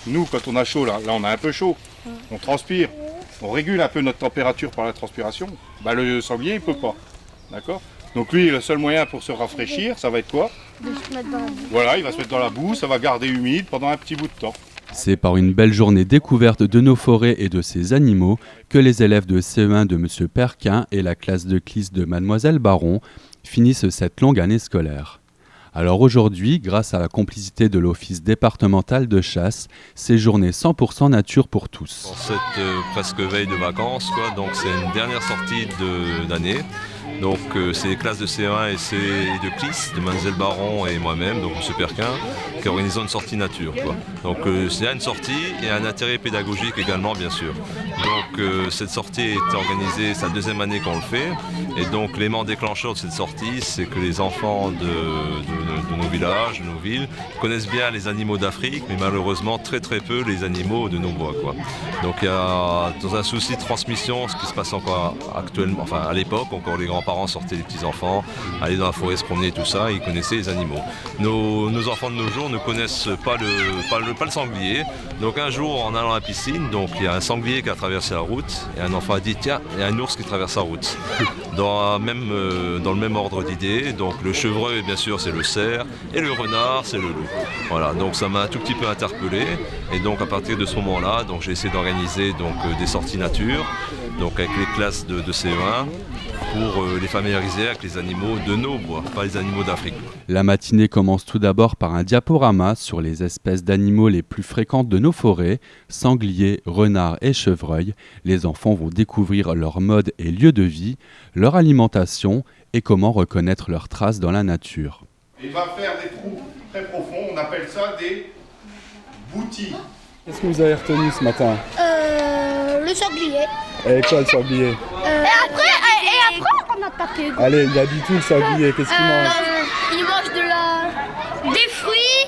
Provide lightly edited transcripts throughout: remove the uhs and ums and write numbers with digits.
nous, quand on a chaud, là on a un peu chaud, on transpire, on régule un peu notre température par la transpiration. Bah, le sanglier, il peut pas. D'accord ? Donc lui, le seul moyen pour se rafraîchir, ça va être quoi ? De se mettre dans la boue. Voilà, il va se mettre dans la boue, ça va garder humide pendant un petit bout de temps. C'est par une belle journée découverte de nos forêts et de ces animaux que les élèves de CE1 de M. Perquin et la classe de CLIS de Mlle Baron finissent cette longue année scolaire. Alors aujourd'hui, grâce à la complicité de l'Office départemental de chasse, c'est journée 100% nature pour tous. Pour cette presque veille de vacances, donc c'est une dernière sortie d'année. Donc c'est les classes de CE1 et de CLIS, de Mlle Baron et moi-même, donc M. Perquin, qui organisons une sortie nature. Donc c'est une sortie et un intérêt pédagogique également, bien sûr. Donc cette sortie est organisée, c'est la deuxième année qu'on le fait. Et donc l'élément déclencheur de cette sortie, c'est que les enfants de nos villages, de nos villes, connaissent bien les animaux d'Afrique, mais malheureusement très très peu les animaux de nos bois. Donc il y a, dans un souci de transmission, ce qui se passe encore actuellement, enfin à l'époque, encore les grands-parents sortaient les petits-enfants, allaient dans la forêt se promener, tout ça, et ils connaissaient les animaux. Nos enfants de nos jours ne connaissent pas le sanglier. Donc un jour, en allant à la piscine, donc il y a un sanglier qui a traversé la route, et un enfant a dit, tiens, il y a un ours qui traverse la route. Dans le même ordre d'idées, donc le chevreuil, bien sûr, c'est le cerf, et le renard, c'est le loup. Voilà, donc ça m'a un tout petit peu interpellé, et donc à partir de ce moment-là, donc j'ai essayé d'organiser des sorties nature, donc avec les classes de CE1, pour les familiariser avec les animaux de nos bois, pas les animaux d'Afrique. La matinée commence tout d'abord par un diaporama sur les espèces d'animaux les plus fréquentes de nos forêts, sangliers, renards et chevreuils. Les enfants vont découvrir leur mode et lieu de vie, leur alimentation et comment reconnaître leurs traces dans la nature. Il va faire des trous très profonds, on appelle ça des boutis. Qu'est-ce que vous avez retenu ce matin ? Le sanglier. Et quoi le sanglier ? Et après, on a tapé. Allez, il a dit tout le sanglier, qu'est-ce qu'il mange ? Il mange des fruits,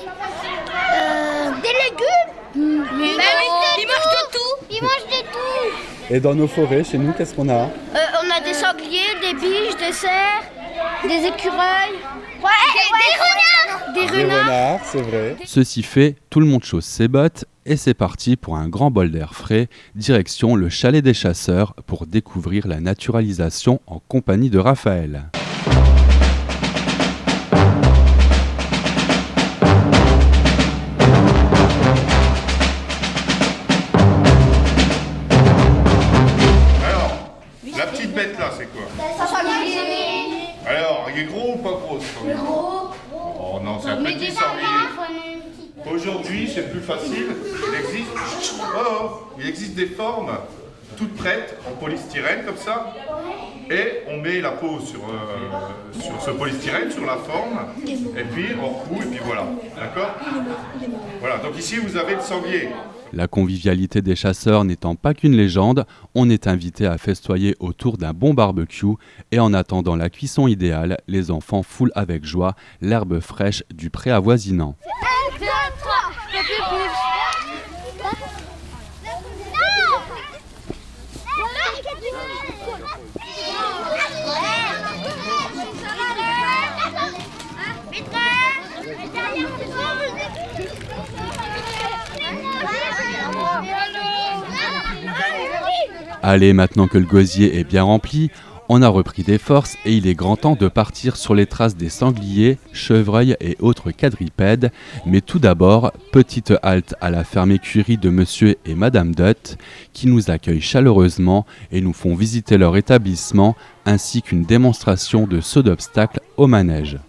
des légumes. Il mange de tout. Il mange de tout. Et dans nos forêts, chez nous, qu'est-ce qu'on a ? On a des sangliers, des biches, des cerfs, des écureuils. Des renards, c'est vrai. Ceci fait, tout le monde chausse ses bottes et c'est parti pour un grand bol d'air frais, direction le chalet des chasseurs pour découvrir la naturalisation en compagnie de Raphaël. Alors, la petite bête là, c'est quoi ? Alors, il est gros ou pas gros ce sanglier ? Oh non, c'est un petit sanglier. Aujourd'hui, c'est plus facile. Il existe des formes toutes prêtes en polystyrène comme ça. Et on met la peau sur ce polystyrène, sur la forme. Et puis on recoue et puis voilà. D'accord ? Voilà, donc ici vous avez le sanglier. La convivialité des chasseurs n'étant pas qu'une légende, on est invité à festoyer autour d'un bon barbecue et en attendant la cuisson idéale, les enfants foulent avec joie l'herbe fraîche du pré avoisinant. 1, 2, 3, Allez, maintenant que le gosier est bien rempli, on a repris des forces et il est grand temps de partir sur les traces des sangliers, chevreuils et autres quadrupèdes. Mais tout d'abord, petite halte à la ferme écurie de Monsieur et Madame Dutt qui nous accueillent chaleureusement et nous font visiter leur établissement ainsi qu'une démonstration de saut d'obstacles au manège.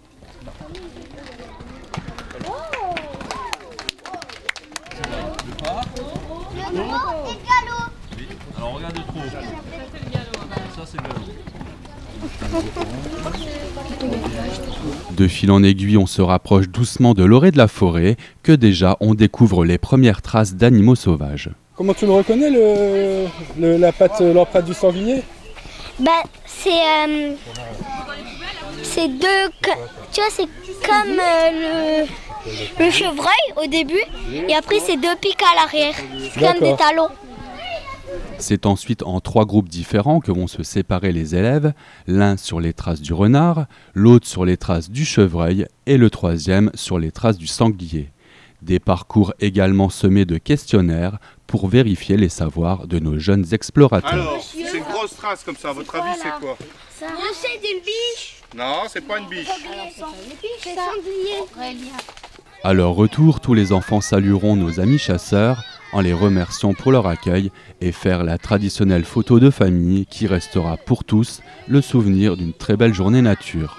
Alors regarde trop. Ça c'est le De fil en aiguille, on se rapproche doucement de l'orée de la forêt que déjà on découvre les premières traces d'animaux sauvages. Comment tu le reconnais, l'empreinte du sanglier ? c'est deux. Tu vois, c'est comme le chevreuil au début, et après c'est deux pics à l'arrière. C'est comme des talons. C'est ensuite en 3 groupes différents que vont se séparer les élèves, l'un sur les traces du renard, l'autre sur les traces du chevreuil et le troisième sur les traces du sanglier. Des parcours également semés de questionnaires pour vérifier les savoirs de nos jeunes explorateurs. Alors, c'est une grosse trace comme ça, à votre avis, c'est quoi? Je sais, d'une biche. Non, c'est pas une biche. C'est sanglier. À leur retour, tous les enfants salueront nos amis chasseurs en les remerciant pour leur accueil et faire la traditionnelle photo de famille qui restera pour tous le souvenir d'une très belle journée nature.